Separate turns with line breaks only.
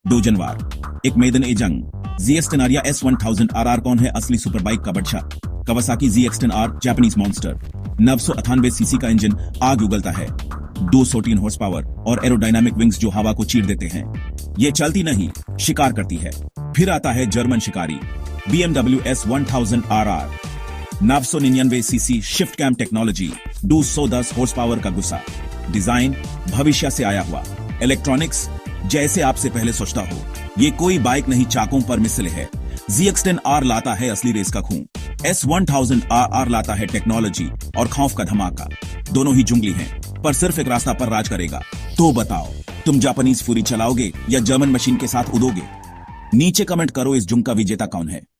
डोजनवार एक मेदन ए जंग ZX-10R या S1000RR कौन है असली सुपर बाइक का बादशाह? Kawasaki ZX-10R Japanese monster 998 CC का इंजन आग उगलता है, 203 हॉर्स पावर और एरोडायनामिक विंग्स जो हवा को चीर देते हैं। ये चलती नहीं, शिकार करती है। फिर आता है जर्मन शिकारी BMW S1000RR 999 CC shift cam technology, 210 horsepower का गुस्सा, डिजाइन भविष्य से आया हुआ, इलेक्ट्रॉनिक्स जैसे आपसे पहले सोचता हो। ये कोई बाइक नहीं, चाकों पर मिसले है। ZX-10R लाता है असली रेस का खून, S1000RR लाता है टेक्नोलॉजी और खौफ का धमाका। दोनों ही जुंगली हैं, पर सिर्फ एक रास्ता पर राज करेगा। तो बताओ, तुम जापानीज फुरी चलाओगे या जर्मन मशीन के साथ उड़ोगे? नीचे कमेंट करो इस जुंग का विजेता कौन है।